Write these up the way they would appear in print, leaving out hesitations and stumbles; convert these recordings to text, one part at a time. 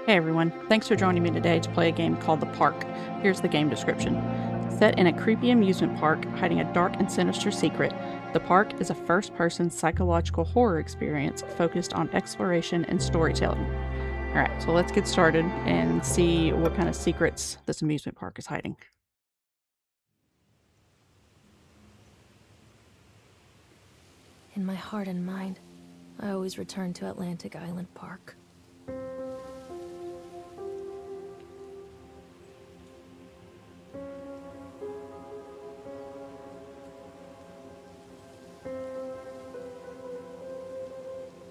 Hey everyone, thanks for joining me today to play a game called The Park. Here's the game description. Set in a creepy amusement park hiding a dark and sinister secret, The Park is a first-person psychological horror experience focused on exploration and storytelling. Alright, so let's get started and see what kind of secrets this amusement park is hiding. In my heart and mind, I always return to Atlantic Island Park.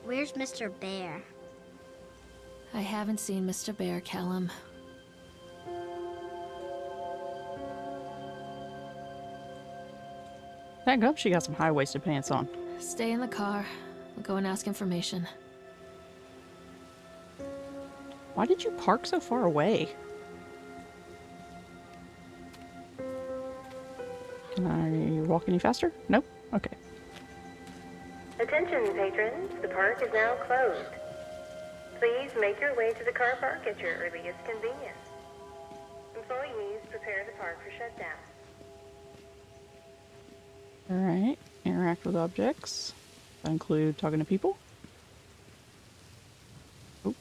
Where's Mr. Bear? I haven't seen Mr. Bear, Callum. Thank God she got some high-waisted pants on. Stay in the car. We'll go and ask information. Why did you park so far away? Can I walk any faster? Nope. Okay. Attention, patrons. The park is now closed. Please make your way to the car park at your earliest convenience. Employees prepare the park for shutdown. Alright. Interact with objects. That include talking to people. Oh.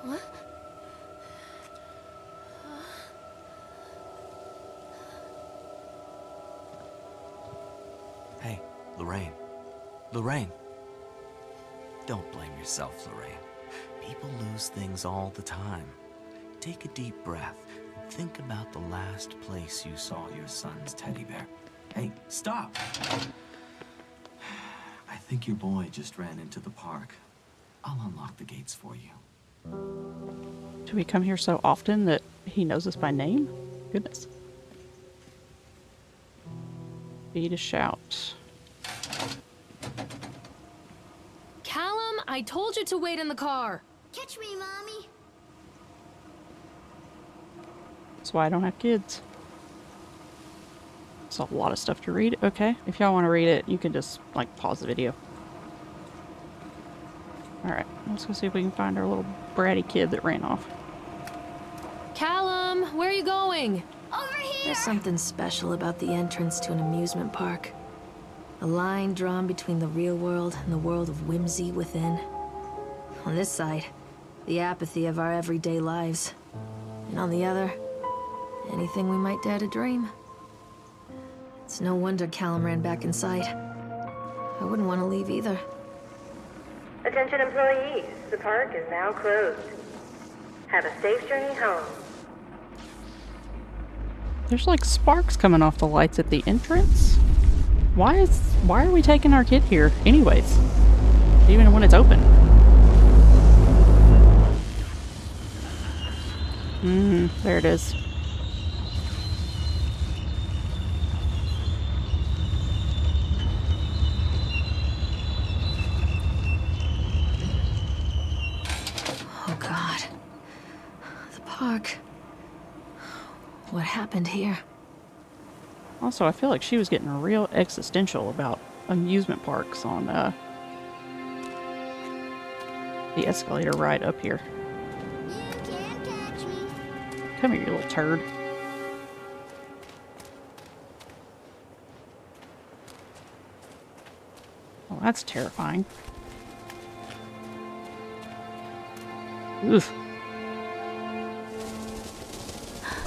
What? Hey, Lorraine. Lorraine. Don't blame yourself, Lorraine. People lose things all the time. Take a deep breath and think about the last place you saw your son's teddy bear. Hey, stop! I think your boy just ran into the park. I'll unlock the gates for you. Do we come here so often that he knows us by name? Goodness. Be to shout. Callum, I told you to wait in the car! Catch me, Mommy! That's why I don't have kids. It's a lot of stuff to read. Okay, if y'all want to read it, you can just, like, pause the video. Alright, let's go see if we can find our little bratty kid that ran off. Callum, where are you going? Over here! There's something special about the entrance to an amusement park. A line drawn between the real world and the world of whimsy within. On this side, the apathy of our everyday lives. And on the other, anything we might dare to dream. It's no wonder Callum ran back inside. I wouldn't want to leave either. Attention, employees. The park is now closed. Have a safe journey home. There's like sparks coming off the lights at the entrance. Why are we taking our kid here anyways? Even when it's open. There it is. Oh God. The park. What happened here? Also, I feel like she was getting real existential about amusement parks on the escalator ride up here. You can't catch me. Come here, you little turd. Well, that's terrifying. Oof.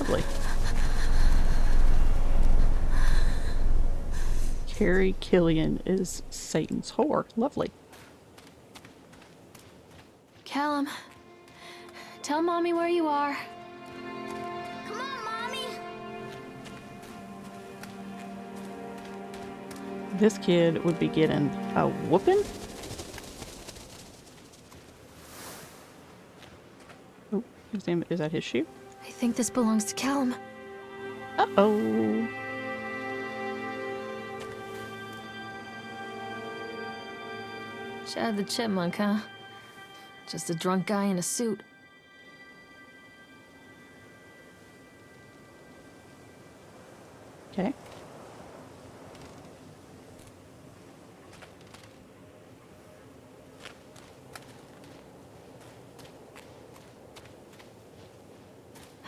Lovely. Carrie Killian is Satan's whore. Lovely. Callum, tell Mommy where you are. Come on, Mommy! This kid would be getting a whooping. Oh, is that his shoe? I think this belongs to Callum. Uh-oh. Chad the Chipmunk, huh? Just a drunk guy in a suit. Okay.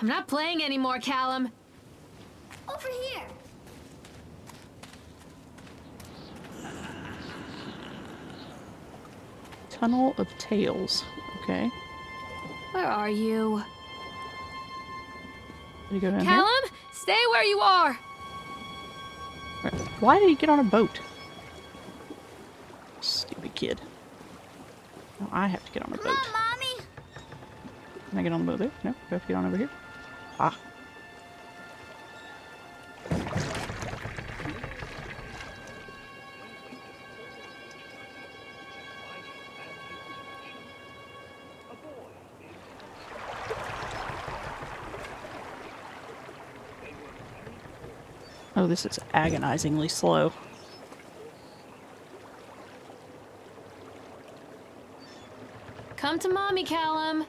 I'm not playing anymore, Callum. Over here. Tunnel of Tales. Okay. Where are you? Did he go down Callum, stay where you are. here? Why did he get on a boat? Stupid kid. Now I have to get on a Come boat. on, Mommy. Can I get on the boat there? No, do I have to get on over here? Ah. Oh, this is agonizingly slow. Come to Mommy, Callum.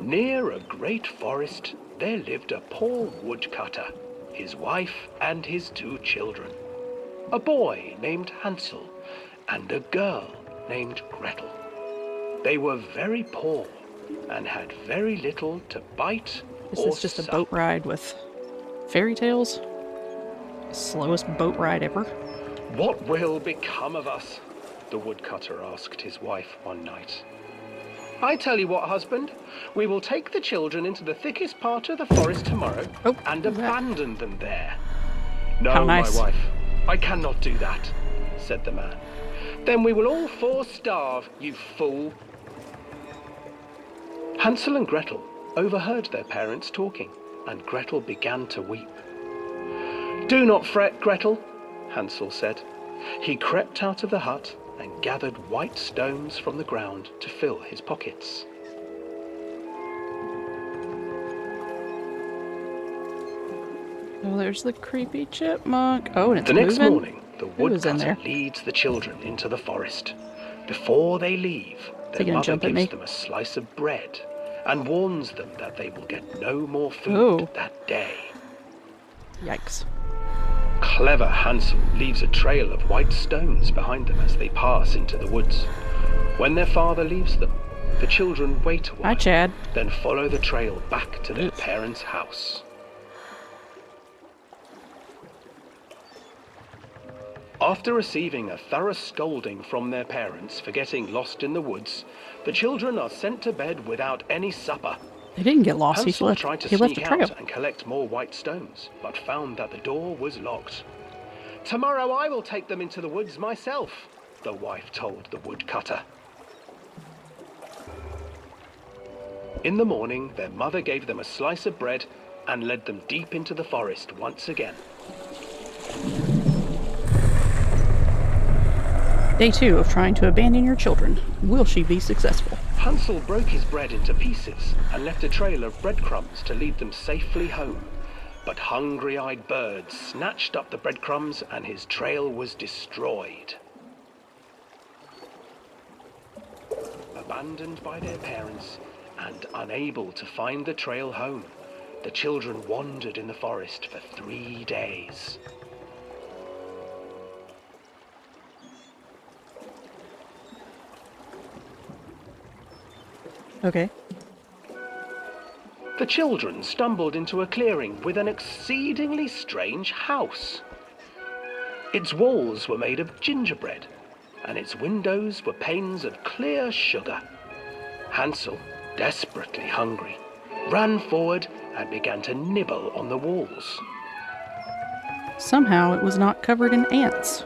Near a great forest, there lived a poor woodcutter, his wife and his 2 children. A boy named Hansel and a girl named Gretel. They were very poor and had very little to bite This or is just a sup. boat ride with fairy tales. Slowest boat ride ever. What will become of us? The woodcutter asked his wife one night. I tell you what, husband, we will take the children into the thickest part of the forest tomorrow Oh, and who's that? abandon them there. No, How nice. my wife, I cannot do that, said the man. Then we will all 4 starve, you fool. Hansel and Gretel overheard their parents talking, and Gretel began to weep. Do not fret, Gretel, Hansel said. He crept out of the hut and gathered white stones from the ground to fill his pockets. Oh, there's the creepy chipmunk. Oh, and it's The next moving. morning, the Who is in woodcutter there? leads the children into the forest. Before they leave, he their gonna mother jump at me? gives them a slice of bread and warns them that they will get no more food Oh. that day. Yikes. Clever Hansel leaves a trail of white stones behind them as they pass into the woods. When their father leaves them, the children wait a Hi, while, Chad. then follow the trail back to their Ugh. parents' house. After receiving a thorough scolding from their parents for getting lost in the woods, the children are sent to bed without any supper. They didn't get lost. Hansel tried to He left sneak a trail. out and collect more white stones, but found that the door was locked. Tomorrow I will take them into the woods myself, the wife told the woodcutter. In the morning, their mother gave them a slice of bread and led them deep into the forest once again. Day 2 of trying to abandon your children. Will she be successful? Hansel broke his bread into pieces and left a trail of breadcrumbs to lead them safely home. But hungry-eyed birds snatched up the breadcrumbs and his trail was destroyed. Abandoned by their parents and unable to find the trail home, the children wandered in the forest for 3 days. Okay. The children stumbled into a clearing with an exceedingly strange house. Its walls were made of gingerbread, and its windows were panes of clear sugar. Hansel, desperately hungry, ran forward and began to nibble on the walls. Somehow it was not covered in ants.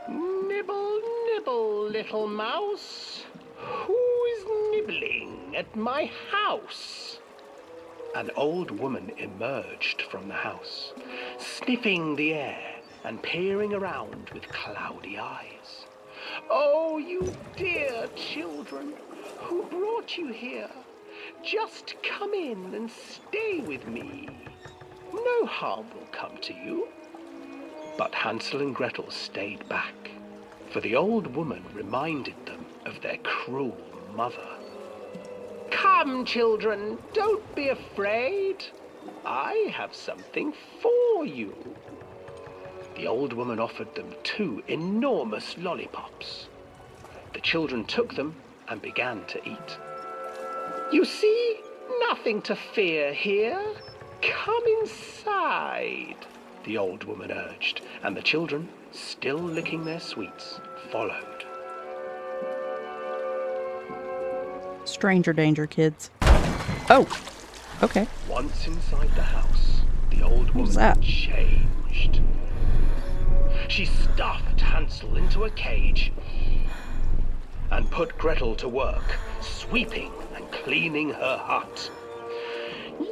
Nibble, nibble, little mouse. Who is nibbling at my house? An old woman emerged from the house, sniffing the air and peering around with cloudy eyes. Oh, you dear children, who brought you here? Just come in and stay with me. No harm will come to you. But Hansel and Gretel stayed back, for the old woman reminded them of their cruel mother. Come, children, don't be afraid. I have something for you. The old woman offered them 2 enormous lollipops. The children took them and began to eat. You see, nothing to fear here. Come inside, the old woman urged, and the children, still licking their sweets, followed. Stranger danger, kids. Oh, okay. Once inside the house, the old What was woman that? changed. She stuffed Hansel into a cage and put Gretel to work, sweeping and cleaning her hut.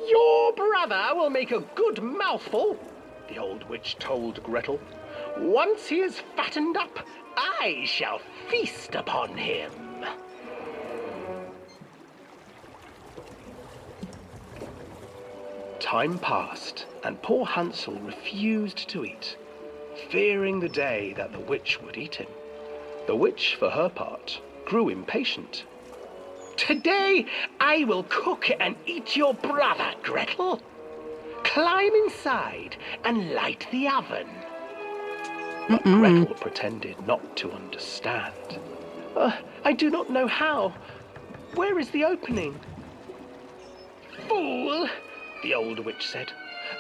Your brother will make a good mouthful, the old witch told Gretel. Once he is fattened up, I shall feast upon him. Time passed, and poor Hansel refused to eat, fearing the day that the witch would eat him. The witch, for her part, grew impatient. Today I will cook and eat your brother, Gretel. Climb inside and light the oven. But Gretel pretended not to understand. I do not know how. Where is the opening? Fool, the old witch said.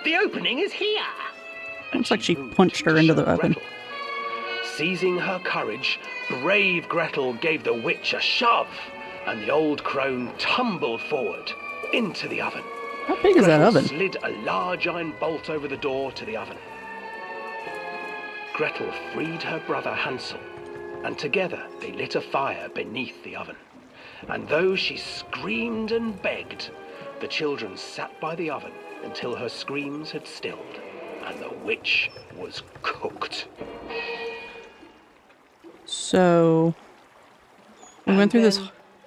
The opening is here. Looks like she punched her into the oven. Gretel. Seizing her courage, brave Gretel gave the witch a shove, and the old crone tumbled forward into the oven. How big is that oven? Slid a large iron bolt over the door to the oven. Gretel freed her brother Hansel, and together they lit a fire beneath the oven. And though she screamed and begged, the children sat by the oven until her screams had stilled, and the witch was cooked. So, we went through this.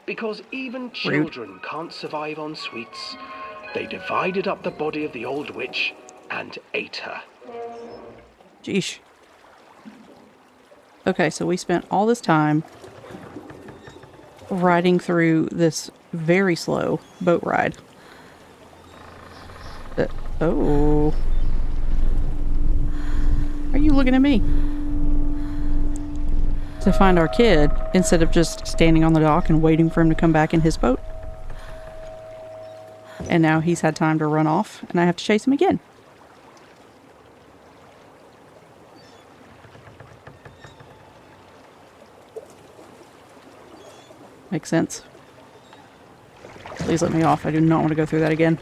Because even children can't survive on sweets, they divided up the body of the old witch and ate her. Jeesh. Okay, so we spent all this time riding through this very slow boat ride. Oh. Are you looking at me? To find our kid instead of just standing on the dock and waiting for him to come back in his boat. And now he's had time to run off and I have to chase him again. Makes sense. Please let me off. I do not want to go through that again.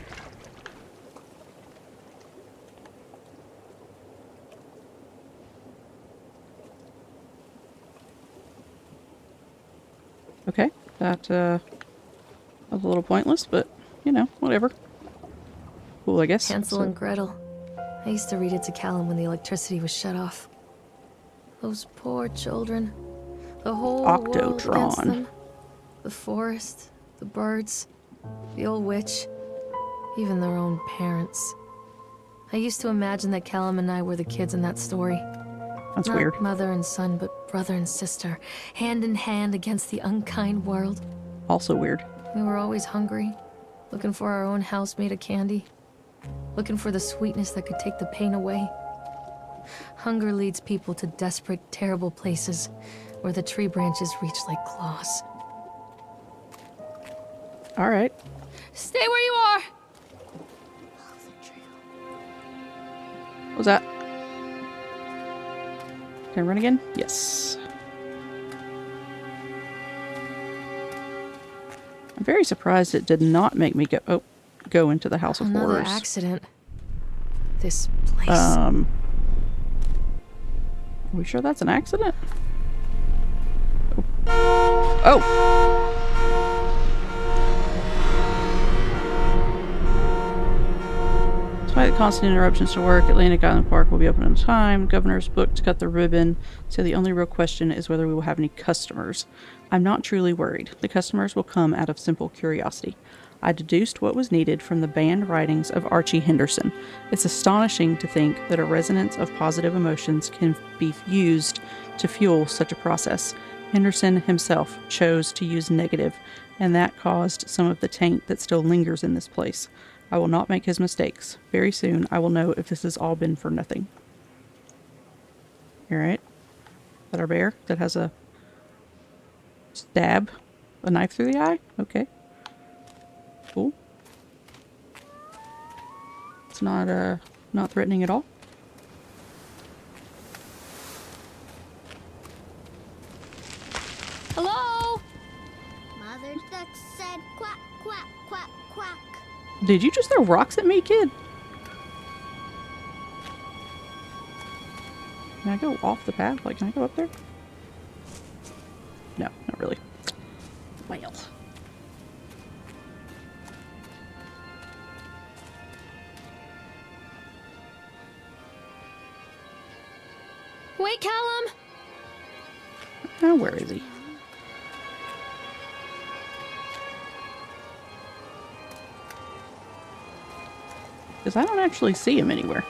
Okay, that was a little pointless, but, you know, whatever. Cool, I guess. Hansel and Gretel. I used to read it to Callum when the electricity was shut off. Those poor children. The whole world against Octotron. them. The forest, the birds, the old witch, even their own parents. I used to imagine that Callum and I were the kids in that story. That's Not weird. mother and son, but brother and sister, hand in hand against the unkind world. Also weird. We were always hungry, looking for our own house made of candy, looking for the sweetness that could take the pain away. Hunger leads people to desperate, terrible places where the tree branches reach like claws. All right. Stay where you are! What was that? Can I run again? Yes. I'm very surprised it did not make me go into the House of Another Horrors. accident. This place. Are we sure that's an accident? Oh! Despite the constant interruptions to work, Atlantic Island Park will be open on time. Governor's booked to cut the ribbon, so the only real question is whether we will have any customers. I'm not truly worried. The customers will come out of simple curiosity. I deduced what was needed from the banned writings of Archie Henderson. It's astonishing to think that a resonance of positive emotions can be used to fuel such a process. Henderson himself chose to use negative, and that caused some of the taint that still lingers in this place. I will not make his mistakes. Very soon I will know if this has all been for nothing. Alright. Is that our bear that has a stab? A knife through the eye? Okay. Cool. It's not threatening at all. Hello? Mother Duck said quack, quack, quack, quack. Did you just throw rocks at me, kid? Can I go off the path? Like, can I go up there? No, not really. Well. Wait, Callum! Oh, where is he? Because I don't actually see him anywhere.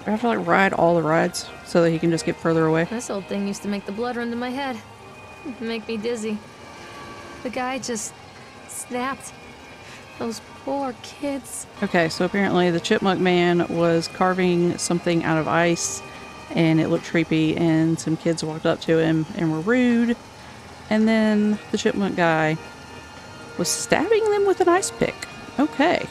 I have to like ride all the rides so that he can just get further away. This old thing used to make the blood run to my head. Make me dizzy. The guy just snapped. Those poor kids. Okay, so apparently the Chipmunk Man was carving something out of ice and it looked creepy and some kids walked up to him and were rude. And then the Chipmunk guy was stabbing them with an ice pick. Okay.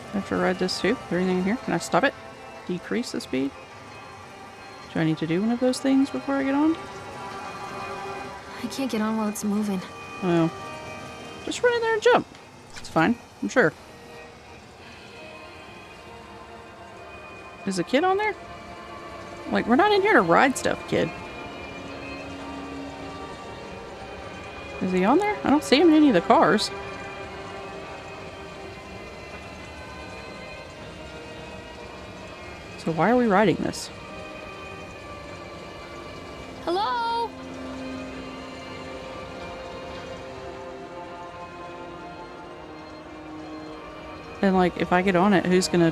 I have to ride this too. Is there anything in here? Can I stop it? Decrease the speed? Do I need to do one of those things before I get on? I can't get on while it's moving. Oh. Just run in there and jump. It's fine. I'm sure. Is a kid on there? Like, we're not in here to ride stuff, kid. Is he on there? I don't see him in any of the cars. So why are we riding this? Hello? And like, if I get on it, who's gonna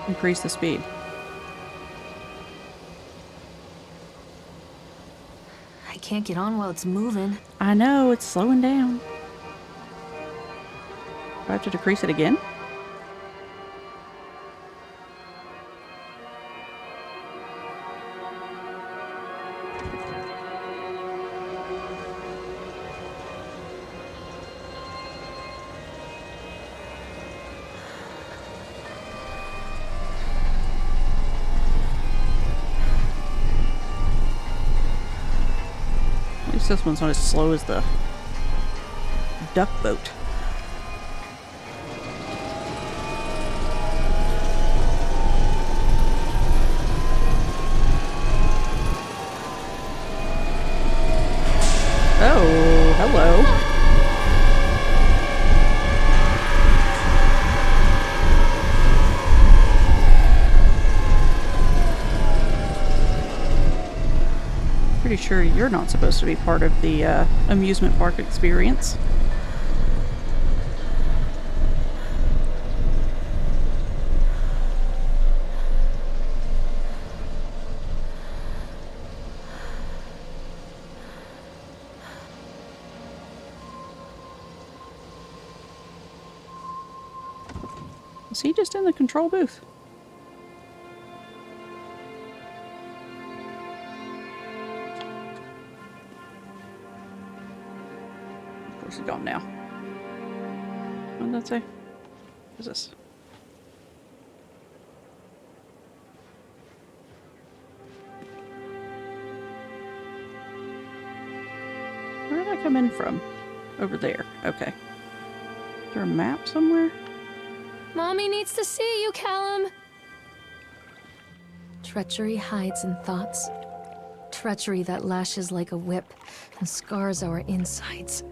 increase the speed? I can't get on while it's moving. I know, it's slowing down. Do I have to decrease it again? At least this one's not as slow as the duck boat. Oh, hello. Pretty sure you're not supposed to be part of the amusement park experience. Is he just in the control booth? Of course he's gone now. What did that say? What is this? Where did I come in from? Over there. Okay. Is there a map somewhere? Mommy needs to see you, Callum. Treachery hides in thoughts. Treachery that lashes like a whip and scars our insides.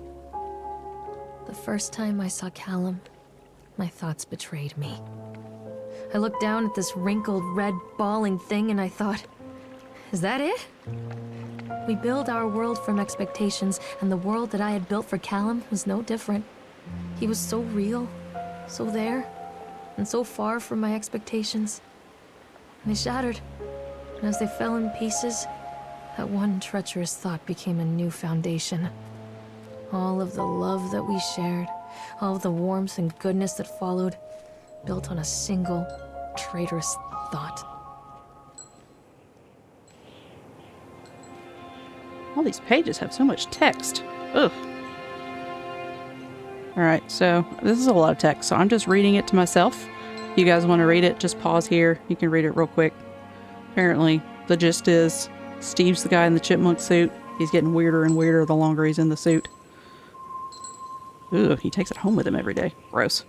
The first time I saw Callum, my thoughts betrayed me. I looked down at this wrinkled, red, bawling thing and I thought, is that it? We build our world from expectations, and the world that I had built for Callum was no different. He was so real, so there, and so far from my expectations. And they shattered, and as they fell in pieces, that one treacherous thought became a new foundation. All of the love that we shared, all of the warmth and goodness that followed, built on a single, traitorous thought. All these pages have so much text. Ugh. Alright, so this is a lot of text, so I'm just reading it to myself. If you guys want to read it, just pause here. You can read it real quick. Apparently, the gist is Steve's the guy in the chipmunk suit. He's getting weirder and weirder the longer he's in the suit. Ugh, he takes it home with him every day. Gross.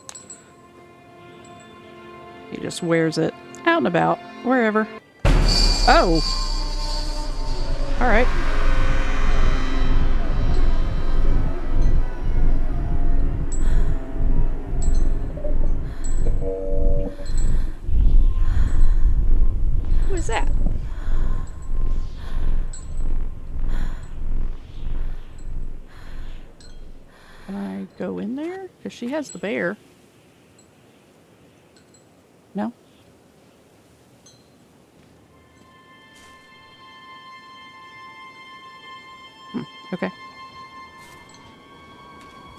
He just wears it out and about, wherever. Oh! Alright. What is that? Can I go in there? Because she has the bear. No? Okay.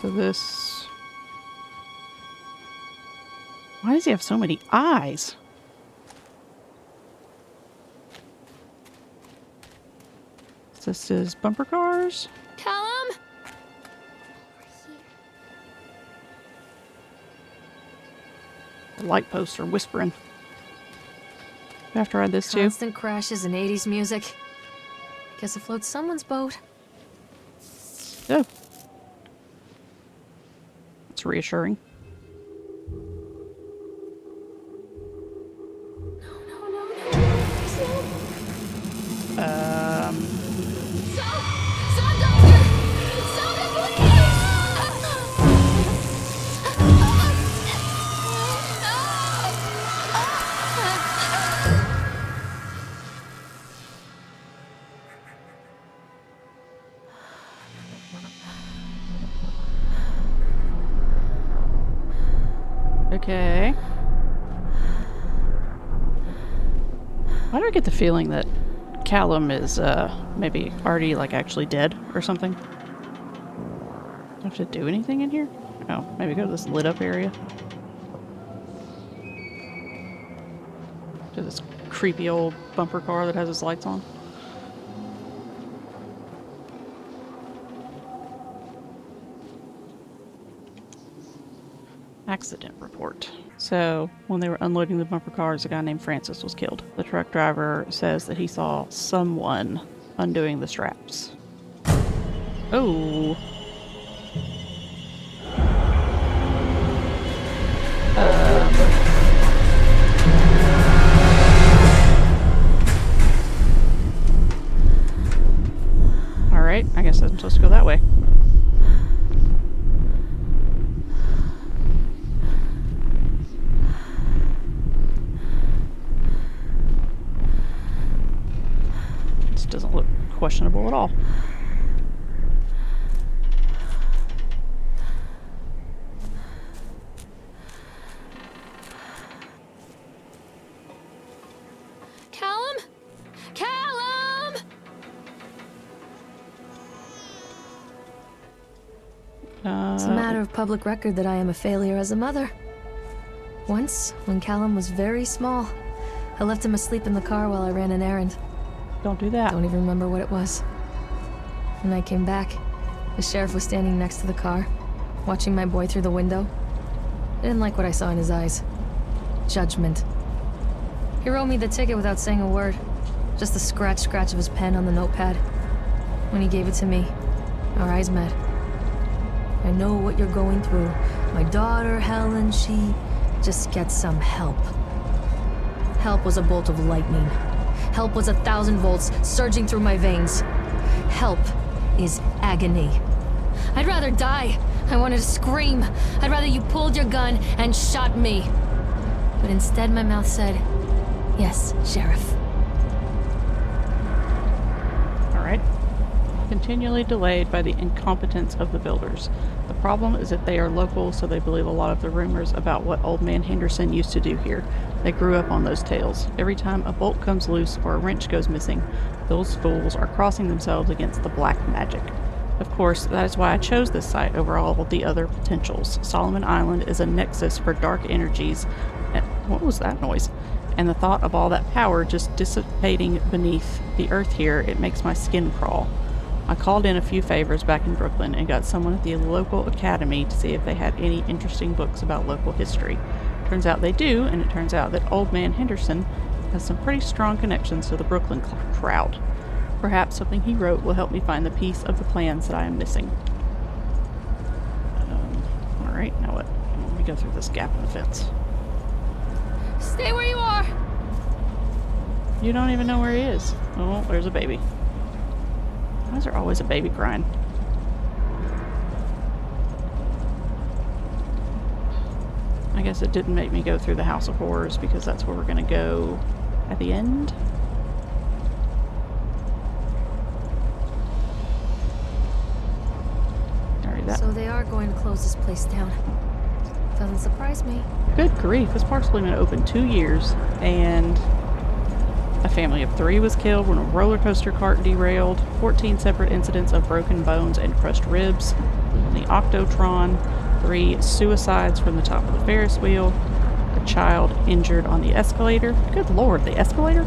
So this... Why does he have so many eyes? This is bumper cars. Callum? The light posts are whispering. Do I have to ride this too? Constant crashes and 80s music. Guess it floats someone's boat. Oh. It's reassuring. Okay. Why do I get the feeling that Callum is, maybe already, like, actually dead or something? Do I have to do anything in here? Oh, maybe go to this lit up area. To this creepy old bumper car that has its lights on. Accident report. So, when they were unloading the bumper cars, a guy named Francis was killed. The truck driver says that he saw someone undoing the straps. Oh. Alright, I guess I'm supposed to go that way. Doesn't look questionable at all. Callum? Callum! It's a matter of public record that I am a failure as a mother. Once, when Callum was very small, I left him asleep in the car while I ran an errand. Don't do that. Don't even remember what it was. When I came back, the sheriff was standing next to the car, watching my boy through the window. I didn't like what I saw in his eyes. Judgment. He wrote me the ticket without saying a word. Just the scratch of his pen on the notepad. When he gave it to me, our eyes met. I know what you're going through. My daughter, Helen, she just gets some help. Help was a bolt of lightning. Help was 1,000 volts surging through my veins. Help is agony. I'd rather die I wanted to scream. I'd rather you pulled your gun and shot me. But instead my mouth said, "Yes, Sheriff." Alright. Continually delayed by the incompetence of the builders. The problem is that they are local, so they believe a lot of the rumors about what Old Man Henderson used to do here. They grew up on those tales. Every time a bolt comes loose or a wrench goes missing, those fools are crossing themselves against the black magic. Of course, that is why I chose this site over all of the other potentials. Solomon Island is a nexus for dark energies. What was that noise? And the thought of all that power just dissipating beneath the earth here, it makes my skin crawl. I called in a few favors back in Brooklyn and got someone at the local academy to see if they had any interesting books about local history. Turns out they do, and it turns out that Old Man Henderson has some pretty strong connections to the Brooklyn crowd. Perhaps something he wrote will help me find the piece of the plans that I am missing. Alright, now what? Let me go through this gap in the fence. Stay where you are! You don't even know where he is. Oh, there's a baby. Why is there always a baby crying? I guess it didn't make me go through the House of Horrors because that's where we're gonna go at the end. So they are going to close this place down. Doesn't surprise me. Good grief, this park's only been open 2 years, and a family of 3 was killed when a roller coaster cart derailed, 14 separate incidents of broken bones and crushed ribs, on the Octotron, 3 suicides from the top of the Ferris wheel, a child injured on the escalator. Good lord, the escalator?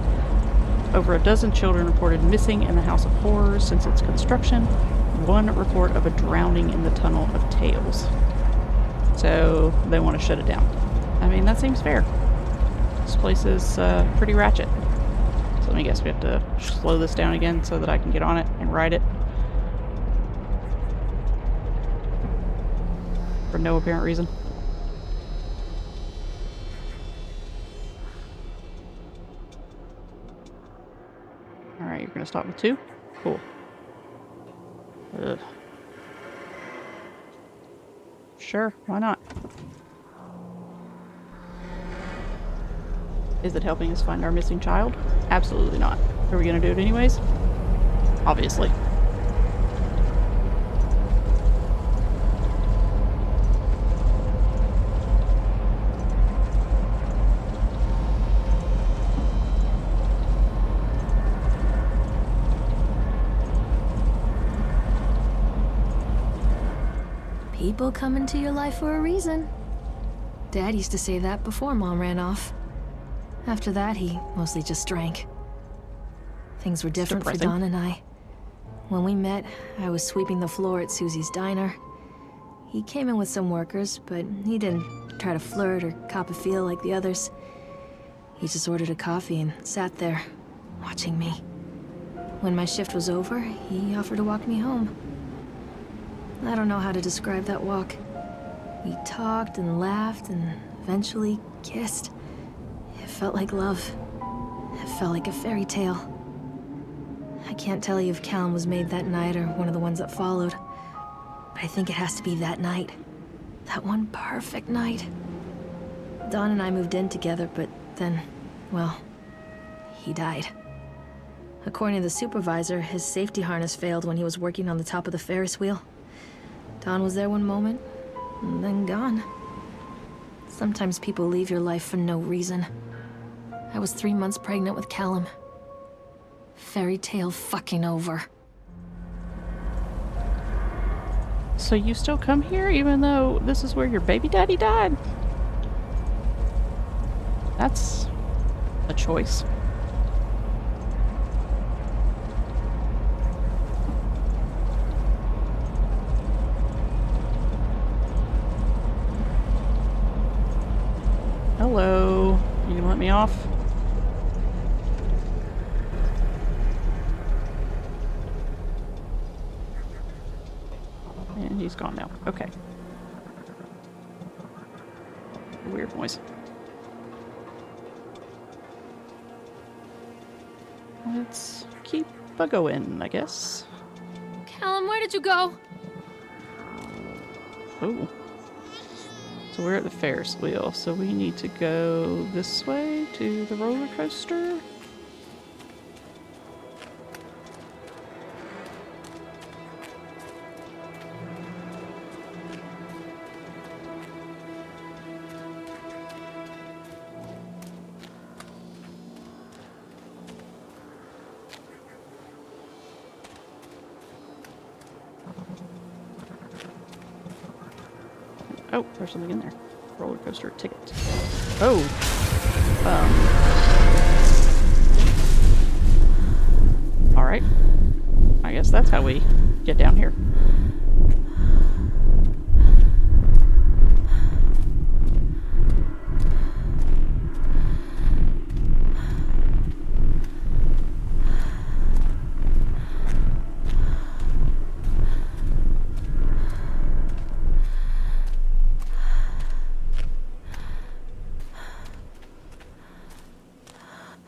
Over a dozen children reported missing in the House of Horrors since its construction. 1 report of a drowning in the Tunnel of Tales. So they want to shut it down. I mean, that seems fair. This place is pretty ratchet. So let me guess, we have to slow this down again so that I can get on it and ride it. For no apparent reason. Alright, you're gonna stop with 2? Cool. Ugh. Sure, why not? Is it helping us find our missing child? Absolutely not. Are we gonna do it anyways? Obviously. People come into your life for a reason. Dad used to say that before Mom ran off. After that, he mostly just drank. Things were different for Don and I. When we met, I was sweeping the floor at Susie's diner. He came in with some workers, but he didn't try to flirt or cop a feel like the others. He just ordered a coffee and sat there, watching me. When my shift was over, he offered to walk me home. I don't know how to describe that walk. We talked and laughed and eventually kissed. It felt like love. It felt like a fairy tale. I can't tell you if Callum was made that night or one of the ones that followed, but I think it has to be that night. That one perfect night. Don and I moved in together, but then, well, he died. According to the supervisor, his safety harness failed when he was working on the top of the Ferris wheel. Don was there one moment, and then gone. Sometimes people leave your life for no reason. I was 3 months pregnant with Callum. Fairy tale fucking over. So you still come here even though this is where your baby daddy died? That's a choice. Hello. You gonna let me off? And he's gone now. Okay. Weird noise. Let's keep going, I guess. Callum, where did you go? Oh. So we're at the Ferris wheel. So we need to go this way to the roller coaster. Oh, there's something in there. Roller coaster ticket. Oh. All right. I guess that's how we get down here.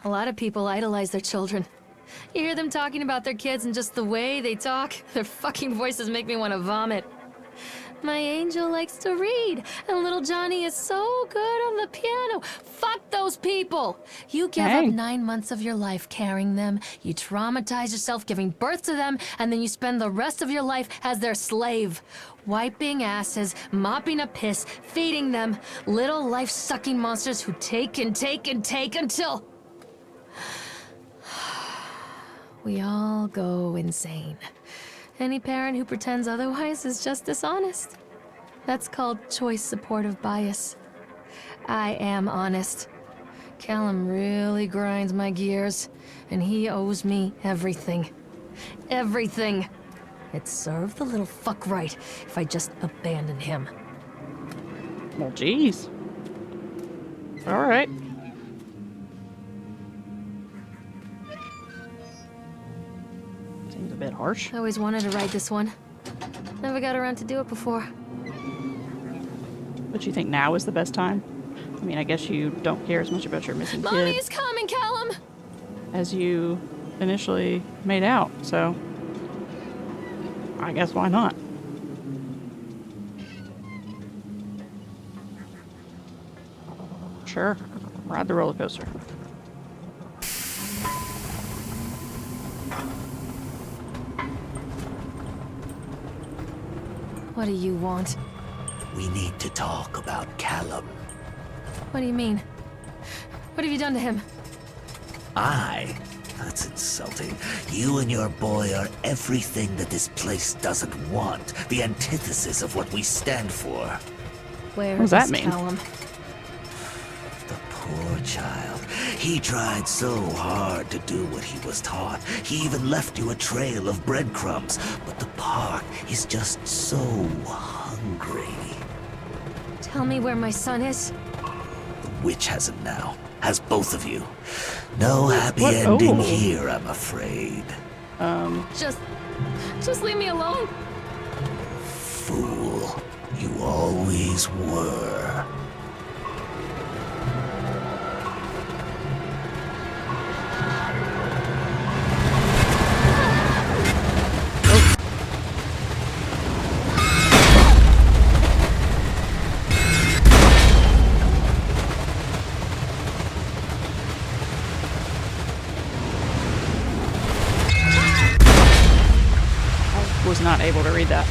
A lot of people idolize their children. You hear them talking about their kids and just the way they talk, their fucking voices make me want to vomit. My angel likes to read, and little Johnny is so good on the piano. Fuck those people! You give up 9 months of your life carrying them, you traumatize yourself giving birth to them, and then you spend the rest of your life as their slave. Wiping asses, mopping up piss, feeding them. Little life-sucking monsters who take and take and take until... we all go insane. Any parent who pretends otherwise is just dishonest. That's called choice supportive bias. I am honest. Callum really grinds my gears, and he owes me everything. Everything. It'd serve the little fuck right if I just abandoned him. Well, geez. All right. Seems a bit harsh. I always wanted to ride this one. Never got around to do it before. But you think now is the best time? I mean, I guess you don't care as much about your missing Mommy kid is coming, Callum! as you initially made out, so I guess why not? Sure, ride the roller coaster. What do you want? We need to talk about Callum. What do you mean? What have you done to him? That's insulting. You and your boy are everything that this place doesn't want. The antithesis of what we stand for. Where What does that is mean? Callum? The poor child. He tried so hard to do what he was taught. He even left you a trail of breadcrumbs. But the park is just so hungry. Tell me where my son is. The witch has him now. Has both of you. No happy What? ending Oh. here, I'm afraid. Just leave me alone. Fool. You always were. Was not able to read that.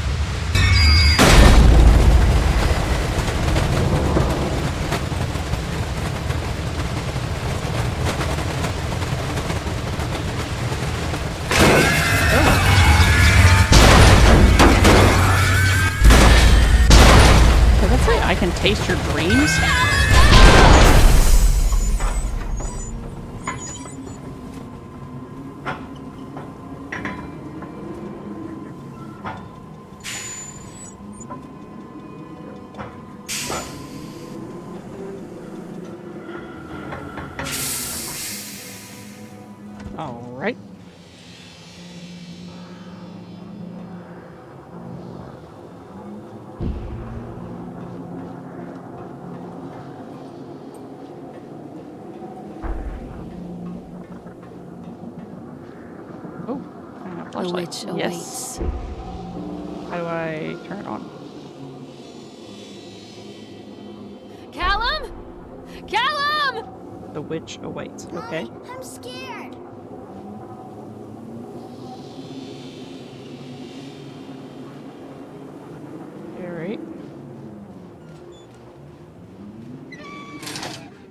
Did that say I can taste your dreams? All right. Oh, The flashlight. witch Yes. awaits. How do I turn it on? The witch awaits. Okay. Mommy, I'm scared. Alright.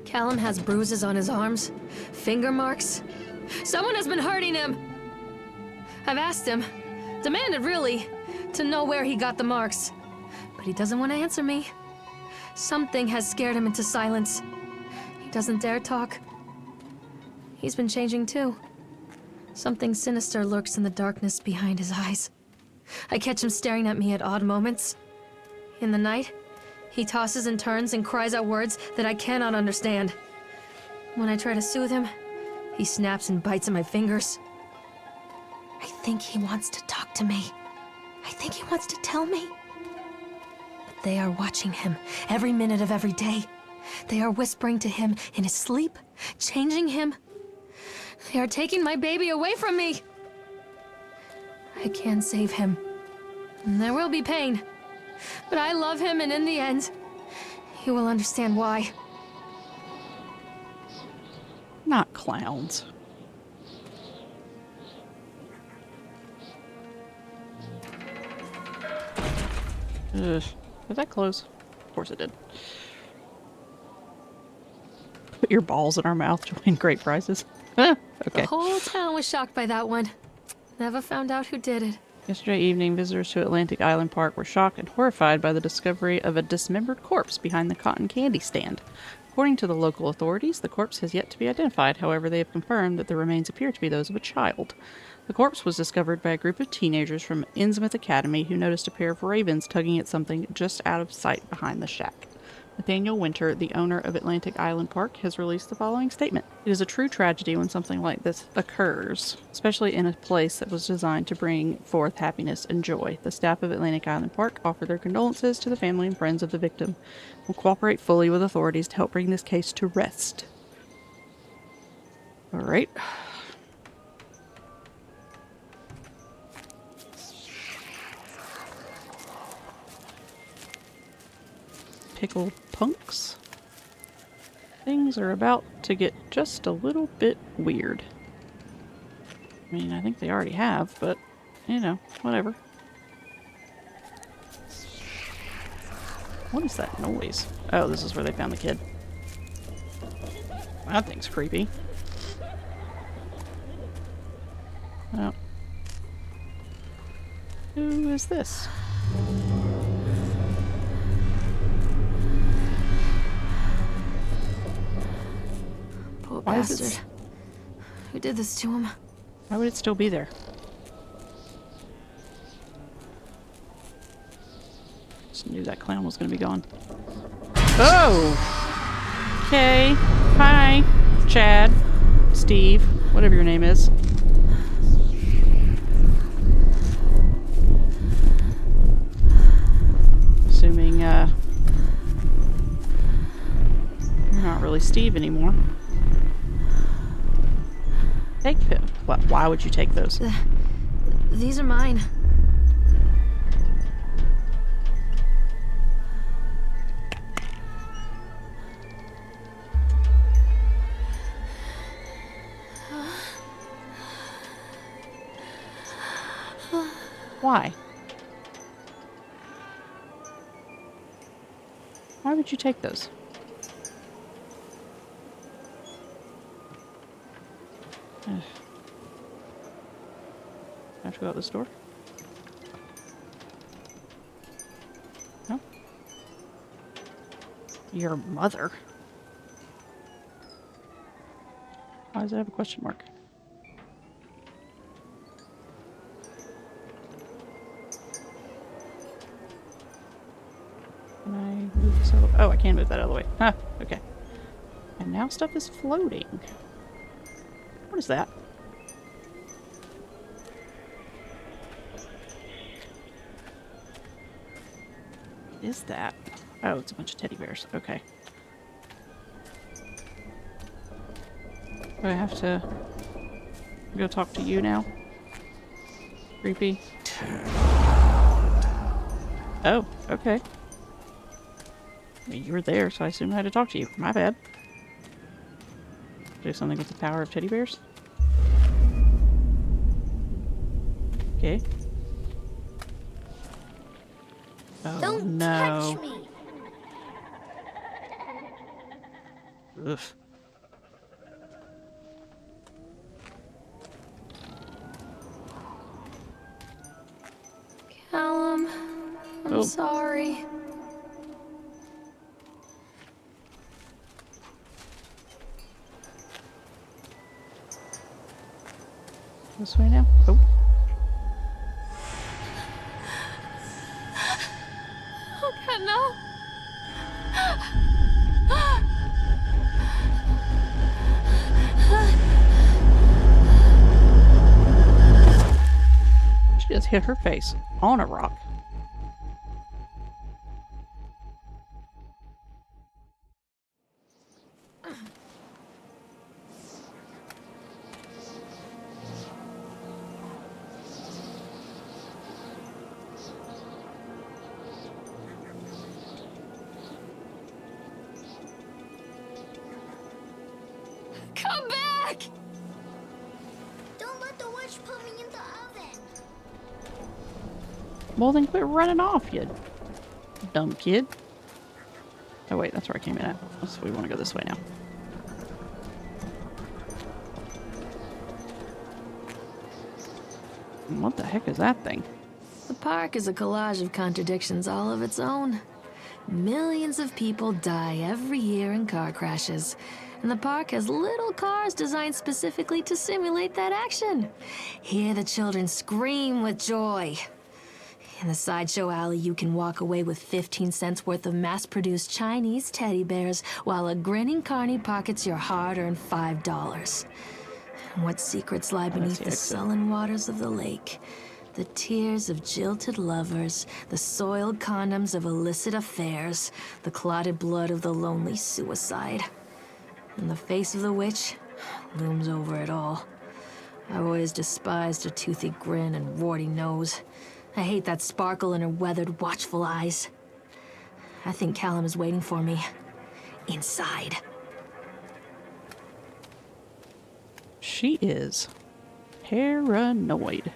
Callum has bruises on his arms, finger marks. Someone has been hurting him. I've asked him, demanded really, to know where he got the marks. But he doesn't want to answer me. Something has scared him into silence. He doesn't dare talk. He's been changing too. Something sinister lurks in the darkness behind his eyes. I catch him staring at me at odd moments. In the night, he tosses and turns and cries out words that I cannot understand. When I try to soothe him, he snaps and bites at my fingers. I think he wants to talk to me. I think he wants to tell me. But they are watching him every minute of every day. They are whispering to him in his sleep, changing him. They are taking my baby away from me. I can save him. And there will be pain. But I love him, and in the end, he will understand why. Not clowns. Ugh. Did that close? Of course it did. Put your balls in our mouth to win great prizes. Okay. The whole town was shocked by that one. Never found out who did it. Yesterday evening, visitors to Atlantic Island Park were shocked and horrified by the discovery of a dismembered corpse behind the cotton candy stand. According to the local authorities, the corpse has yet to be identified. However, they have confirmed that the remains appear to be those of a child. The corpse was discovered by a group of teenagers from Amusement Academy who noticed a pair of ravens tugging at something just out of sight behind the shack. Nathaniel Winter, the owner of Atlantic Island Park, has released the following statement. It is a true tragedy when something like this occurs, especially in a place that was designed to bring forth happiness and joy. The staff of Atlantic Island Park offer their condolences to the family and friends of the victim. Will cooperate fully with authorities to help bring this case to rest. Alright. Pickled punks. Things are about to get just a little bit weird. I mean, I think they already have, but, you know, whatever. What is that noise? Oh, this is where they found the kid. That thing's creepy. Oh. Who is this? Poor Why is bastard. it... Who did this to him? Why would it still be there? Just knew that clown was going to be gone. Oh! Okay. Hi, Chad, Steve, whatever your name is. Assuming, you're not really Steve anymore. Take him. What? Why would you take those? These are mine. Why? Why would you take those? Ugh. I have to go out this door? No? Your mother? Why does it have a question mark? Can I move this out of... Oh, I can move that out of the way. Huh, okay. And now stuff is floating. What is that? What is that? Oh, it's a bunch of teddy bears. Okay. Do I have to go talk to you now? Creepy. Oh, okay. I mean, you were there, so I assumed I had to talk to you. My bad. Do something with the power of teddy bears? Okay. Oh, Don't no. touch me. Ugh. Callum, I'm Oh. sorry. This way now? Oh. Oh God, no. She just hit her face on a rock. Come back! Don't let the witch put me in the oven. Well, then quit running off, you dumb kid. Oh, wait, that's where I came in at. So we want to go this way now. What the heck is that thing? The park is a collage of contradictions all of its own. Millions of people die every year in car crashes, and the park has little cars designed specifically to simulate that action. Hear the children scream with joy. In the sideshow alley, you can walk away with 15 cents worth of mass-produced Chinese teddy bears while a grinning carny pockets your hard-earned $5. What secrets lie beneath the sullen waters of the lake? The tears of jilted lovers, the soiled condoms of illicit affairs, the clotted blood of the lonely suicide. And the face of the witch looms over it all. I've always despised her toothy grin and warty nose. I hate that sparkle in her weathered, watchful eyes. I think Callum is waiting for me. Inside. She is paranoid.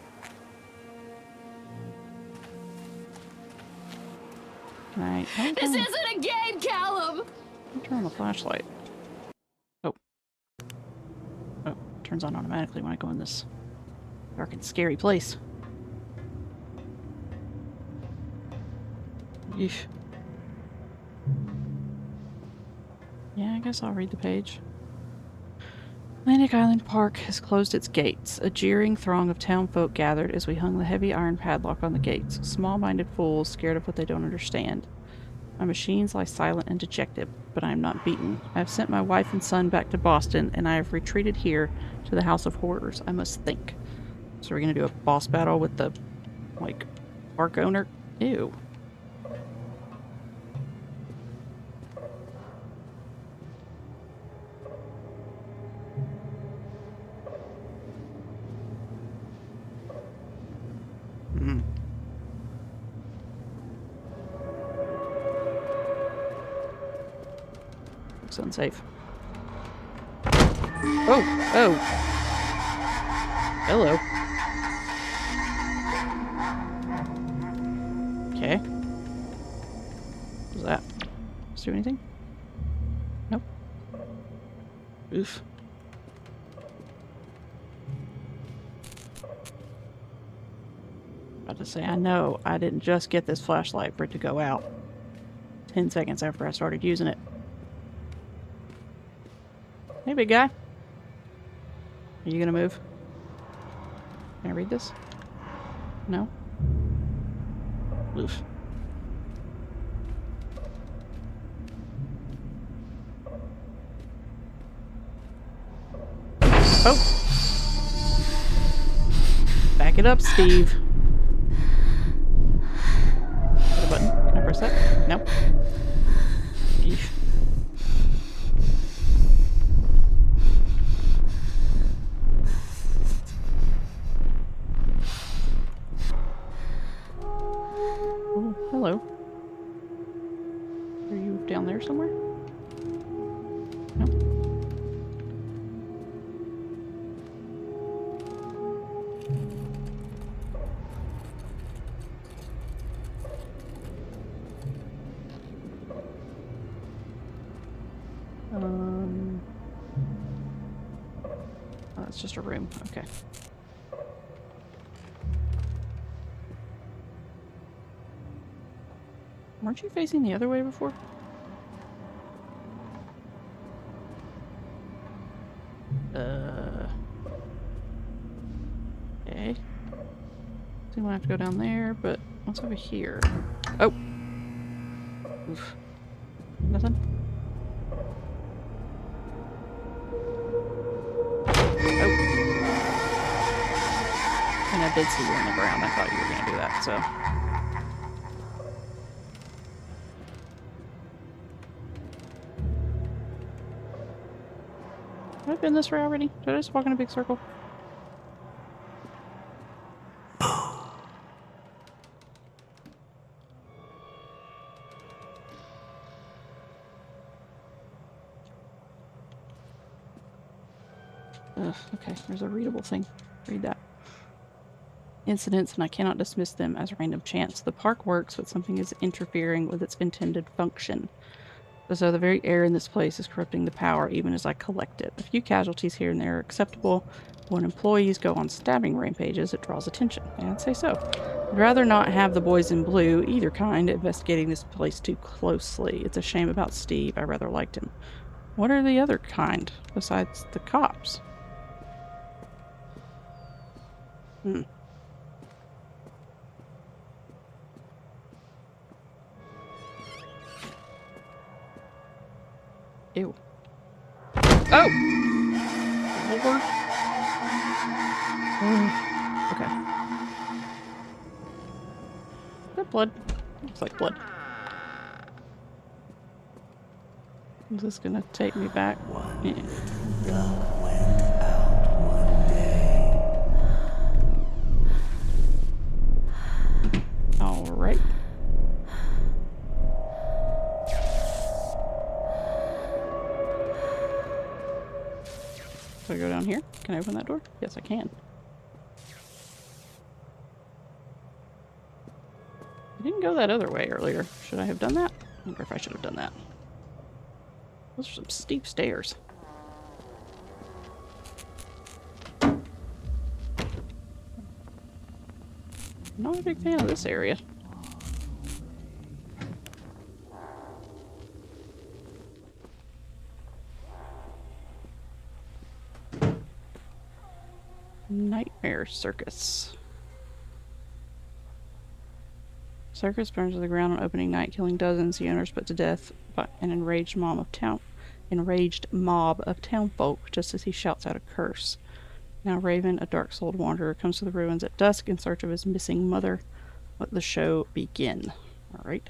Can I? This isn't a game, Callum! Turn on the flashlight. Oh. Oh, turns on automatically when I go in this dark and scary place. Yeesh. Yeah, I guess I'll read the page. Atlantic Island Park has closed its gates. A jeering throng of townfolk gathered as we hung the heavy iron padlock on the gates. Small-minded fools scared of what they don't understand. My machines lie silent and dejected, but I am not beaten. I have sent my wife and son back to Boston, and I have retreated here to the House of Horrors. I must think. So we're gonna do a boss battle with the, like, park owner? Ew. Looks unsafe. Oh! Oh! Hello. Okay. What was that? Does it do anything? Nope. Oof. About to say, I know I didn't just get this flashlight for it to go out 10 seconds after I started using it. Hey, big guy. Are you gonna move? Can I read this? No? Oof. Oh! Back it up, Steve. Hit a button. Can I press that? No. Eesh. Oh, hello. Are you down there somewhere? No. Oh, that's just a room. Okay. Weren't you facing the other way before? Okay. So we might have to go down there, but what's over here? Oh! Oof. Nothing? Oh. And I did see you on the ground. I thought you were gonna do that, so. Have I been this way already? Did I just walk in a big circle? Ugh, okay, there's a readable thing. Read that. Incidents, and I cannot dismiss them as random chance. The park works when something is interfering with its intended function. So the very air in this place is corrupting the power even as I collect it. A few casualties here and there are acceptable. When employees go on stabbing rampages, it draws attention. Yeah, I'd say so. I'd rather not have the boys in blue, either kind, investigating this place too closely. It's a shame about Steve. I rather liked him. What are the other kind, besides the cops? Hmm. Ew. Oh! Lord. Okay. Is that blood? Looks like blood. Is this gonna take me back? Yeah. Alright. So I go down here? Can I open that door? Yes, I can. I didn't go that other way earlier. Should I have done that? I wonder if I should have done that. Those are some steep stairs. Not a big fan of this area. Nightmare Circus. Circus burns to the ground on opening night, killing dozens. The owners put to death by an enraged mob of townfolk just as he shouts out a curse. Now Raven, a dark-souled wanderer, comes to the ruins at dusk in search of his missing mother. Let the show begin. Alright.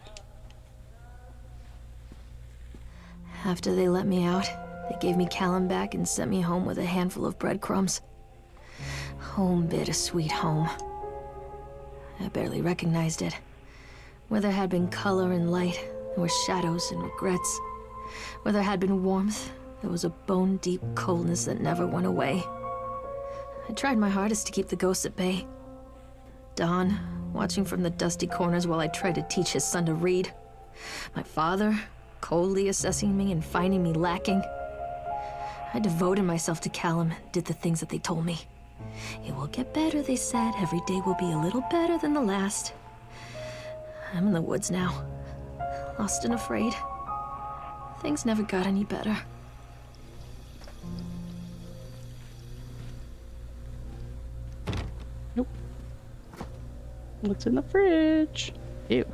After they let me out, they gave me Callum back and sent me home with a handful of breadcrumbs. Home, bittersweet home. I barely recognized it. Where there had been color and light, there were shadows and regrets. Where there had been warmth, there was a bone-deep coldness that never went away. I tried my hardest to keep the ghosts at bay. Don, watching from the dusty corners while I tried to teach his son to read. My father, coldly assessing me and finding me lacking. I devoted myself to Callum, did the things that they told me. It will get better, they said. Every day will be a little better than the last. I'm in the woods now, lost and afraid. Things never got any better. Nope. What's in the fridge? Ew.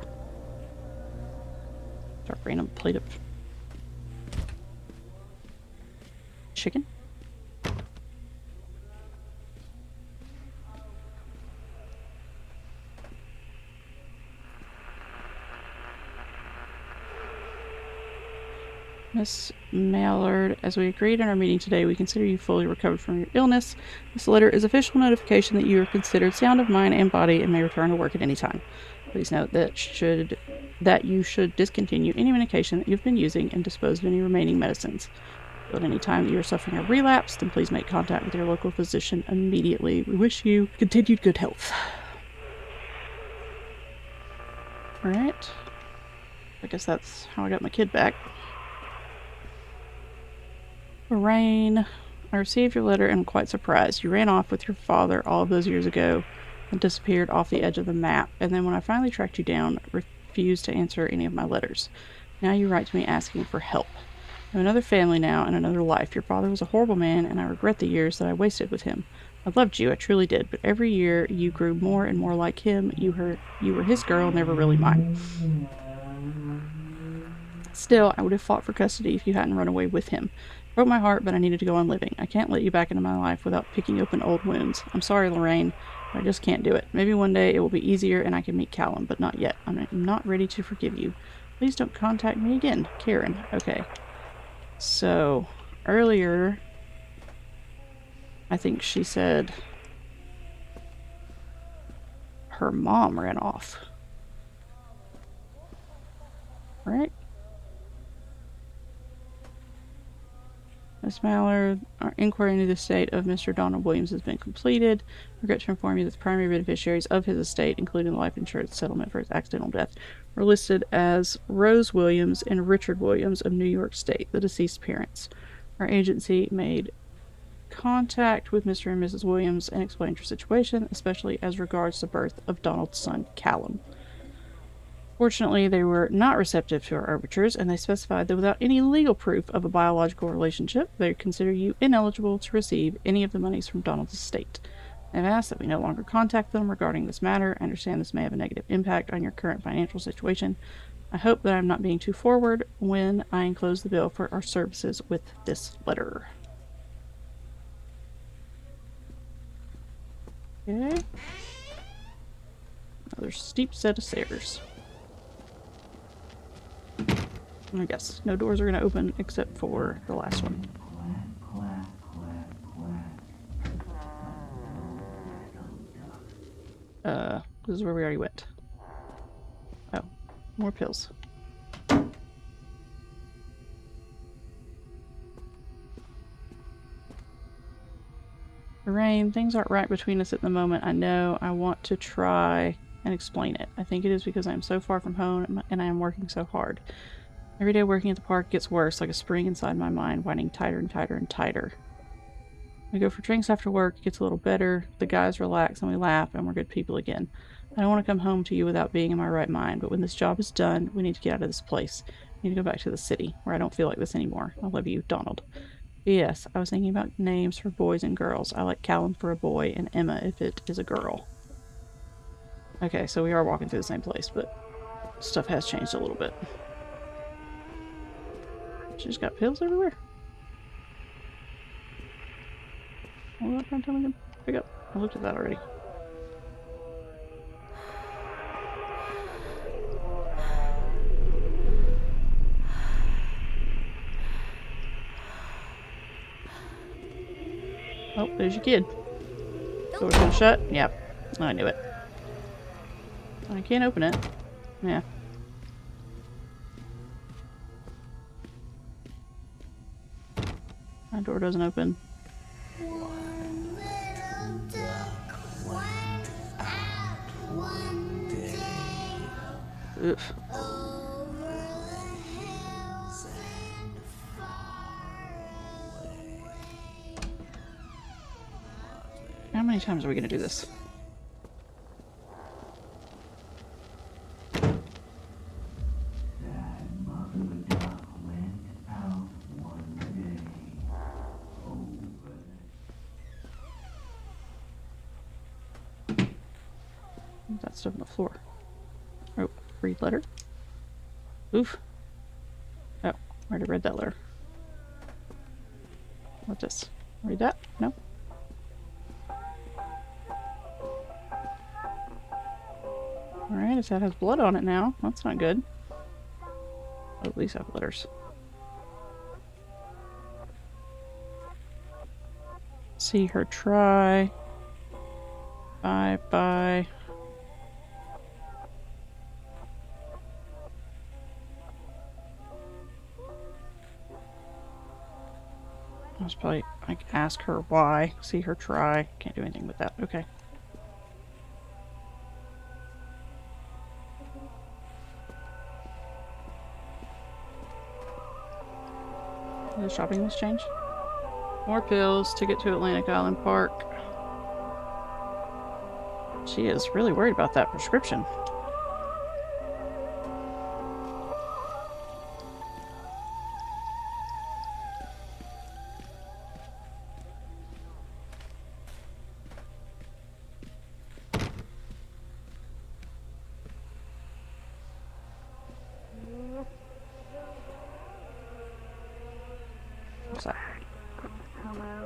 Start random plate of chicken. Miss Mallard, as we agreed in our meeting today, we consider you fully recovered from your illness. This letter is official notification that you are considered sound of mind and body and may return to work at any time. Please note that you should discontinue any medication that you've been using and dispose of any remaining medicines. At any time that you are suffering a relapse, then please make contact with your local physician immediately. We wish you continued good health. Alright. I guess that's how I got my kid back. Lorraine, I received your letter and am quite surprised. You ran off with your father all of those years ago and disappeared off the edge of the map. And then when I finally tracked you down, refused to answer any of my letters. Now you write to me asking for help. I have another family now and another life. Your father was a horrible man, and I regret the years that I wasted with him. I loved you, I truly did, but every year you grew more and more like him. You were his girl, never really mine. Still, I would have fought for custody if you hadn't run away with him. Broke my heart, but I needed to go on living. I can't let you back into my life without picking open old wounds. I'm sorry, Lorraine, but I just can't do it. Maybe one day it will be easier and I can meet Callum, but not yet. I'm not ready to forgive you. Please don't contact me again. Karen. Okay. So, earlier, I think she said her mom ran off. Right? Miss Mallard, our inquiry into the estate of Mr. Donald Williams has been completed. Regret to inform you that the primary beneficiaries of his estate, including the life insurance settlement for his accidental death, were listed as Rose Williams and Richard Williams of New York State, the deceased parents. Our agency made contact with Mr. and Mrs. Williams and explained your situation, especially as regards the birth of Donald's son, Callum. Fortunately, they were not receptive to our overtures, and they specified that without any legal proof of a biological relationship, they consider you ineligible to receive any of the monies from Donald's estate. They've asked that we no longer contact them regarding this matter. I understand this may have a negative impact on your current financial situation. I hope that I'm not being too forward when I enclose the bill for our services with this letter. Okay. Another steep set of stairs. I guess no doors are going to open except for the last one. This is where we already went. Oh, more pills. Lorraine, things aren't right between us at the moment. I know. I want to try and explain it. I think it is because I am so far from home and I am working so hard. Every day working at the park gets worse, like a spring inside my mind, winding tighter and tighter and tighter. We go for drinks after work, it gets a little better, the guys relax and we laugh and we're good people again. I don't want to come home to you without being in my right mind, but when this job is done, we need to get out of this place. We need to go back to the city, where I don't feel like this anymore. I love you, Donald. Yes, I was thinking about names for boys and girls. I like Callum for a boy and Emma if it is a girl. Okay, so we are walking through the same place, but stuff has changed a little bit. She's got pills everywhere. Hold up, tell me to pick up. I looked at that already. Oh, there's your kid. Door's gonna shut? Yep. I knew it. I can't open it. Yeah. That door doesn't open. One little duck went out one day Oof. over the hills and far away. How many times are we gonna do this? That stuff on the floor. Oh, read letter. Oof. Oh, I already read that letter. What's this? Read that? No. Alright, it has blood on it now. That's not good. Oh, at least I have letters. See her try. Bye bye. I was probably like ask her why. See her try. Can't do anything with that. Okay. Did the shopping list change? More pills to get to Atlantic Island Park. She is really worried about that prescription. What's that?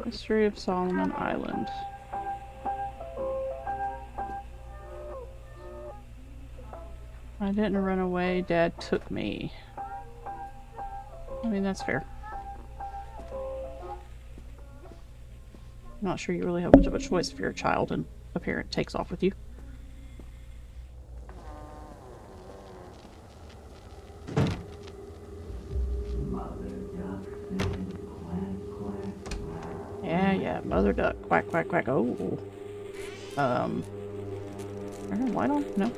History of Solomon Island. I didn't run away, Dad took me. I mean, that's fair. I'm not sure you really have much of a choice if you're a child and a parent takes off with you. Yeah, mother duck. Quack, quack, quack. Oh. Turn the light on? No.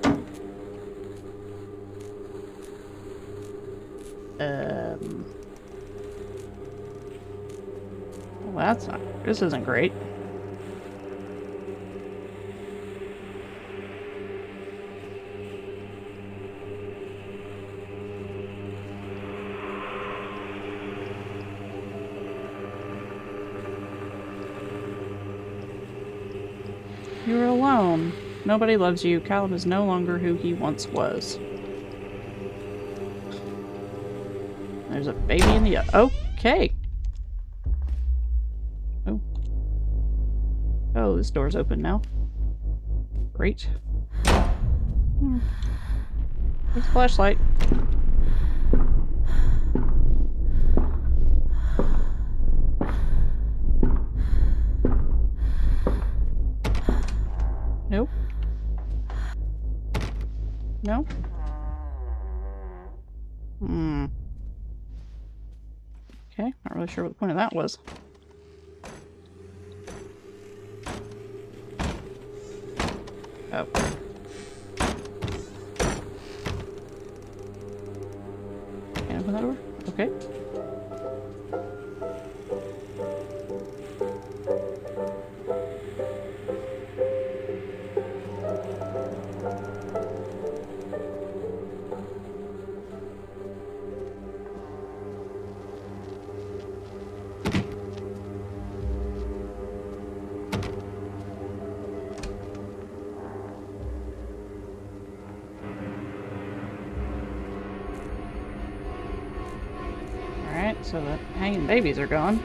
Well, that's not... This isn't great. You're alone. Nobody loves you. Callum is no longer who he once was. There's a baby in the... Okay. Oh. Oh, this door's open now. Great. There's a flashlight. Nope. No? Okay, not really sure what the point of that was. Oh. Can't open that door? Okay. So the hanging babies are gone.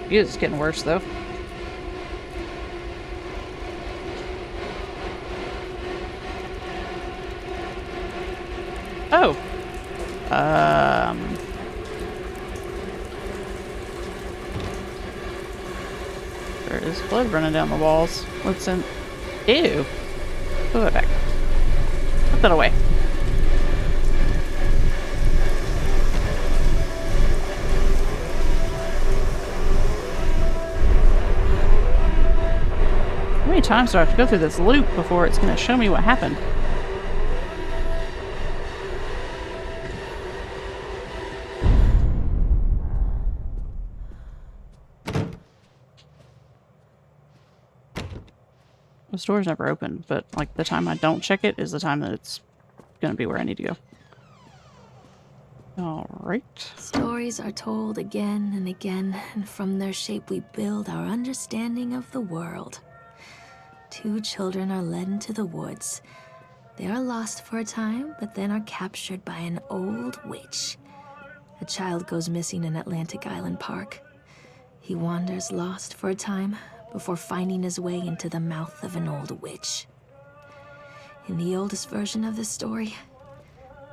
It's getting worse though. Oh. There is blood running down the walls. What's in... Ew. Put that back. Put that away. How many times do I have to go through this loop before it's going to show me what happened? The store's never open, but like the time I don't check it is the time that it's going to be where I need to go. Alright. Stories are told again and again, and from their shape we build our understanding of the world. Two children are led into the woods. They are lost for a time, but then are captured by an old witch. A child goes missing in Atlantic Island Park. He wanders lost for a time before finding his way into the mouth of an old witch. In the oldest version of this story,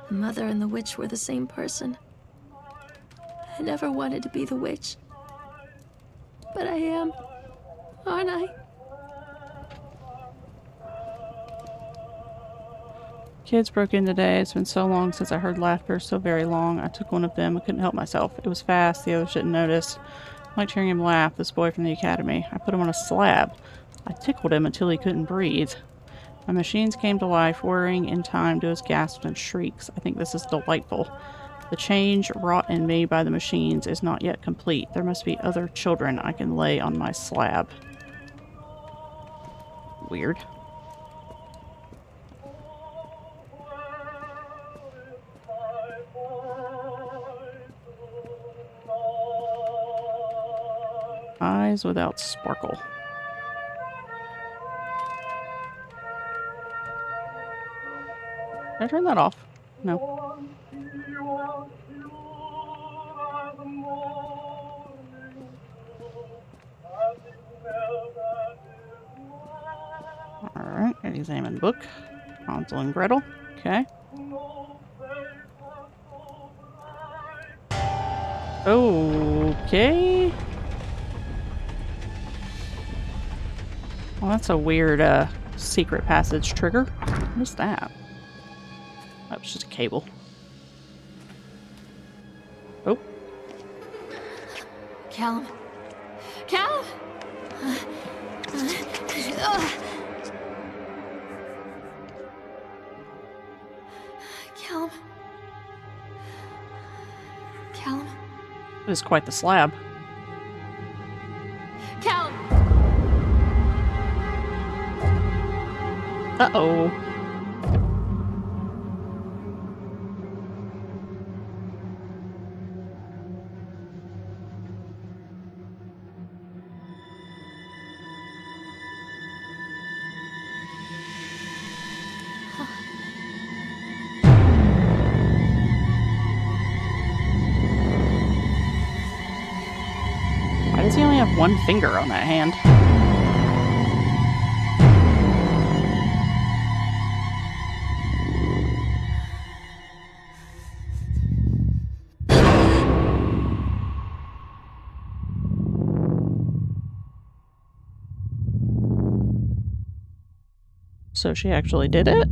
the mother and the witch were the same person. I never wanted to be the witch, but I am, aren't I? Kids broke in today. It's been so long since I heard laughter, so very long. I took one of them. I couldn't help myself. It was fast. The others didn't notice. I liked hearing him laugh, this boy from the academy. I put him on a slab. I tickled him until he couldn't breathe. My machines came to life, whirring in time to his gasps and shrieks. I think this is delightful. The change wrought in me by the machines is not yet complete. There must be other children I can lay on my slab. Weird. Eyes without sparkle. Did I turn that off? No. Alright, examine book. Hansel and Gretel. Okay. Okay. Well, that's a weird, secret passage trigger. What is that? That was just a cable. Oh. Callum. Callum! Callum. Callum. It is quite the slab. Callum! Uh-oh. Why does he only have one finger on that hand? So she actually did it?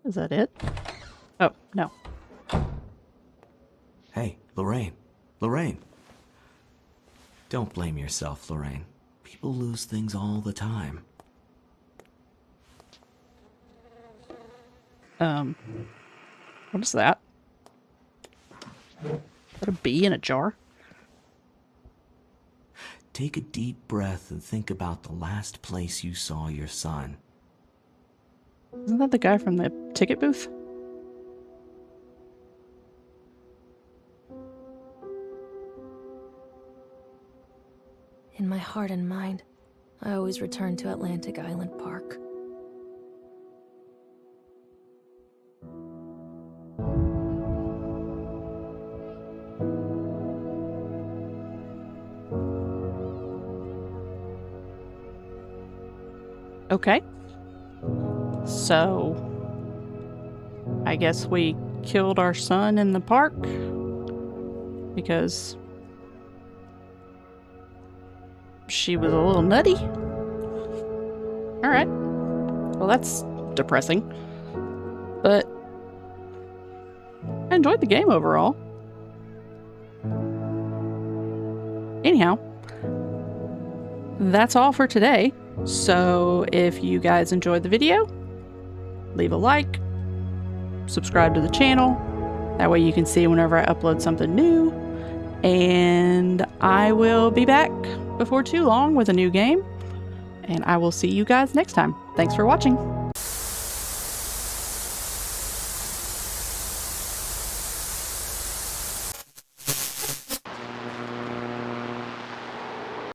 Is that it? Oh, no. Hey, Lorraine. Lorraine. Don't blame yourself, Lorraine. People lose things all the time. What is that? Is that a bee in a jar? Take a deep breath and think about the last place you saw your son. Isn't that the guy from the ticket booth? In my heart and mind, I always return to Atlantic Island Park. Okay. So, I guess we killed our son in the park because she was a little nutty. Alright. Well, that's depressing. But I enjoyed the game overall. Anyhow, that's all for today. So if you guys enjoyed the video, leave a like, subscribe to the channel. That way you can see whenever I upload something new. And I will be back before too long with a new game. And I will see you guys next time. Thanks for watching.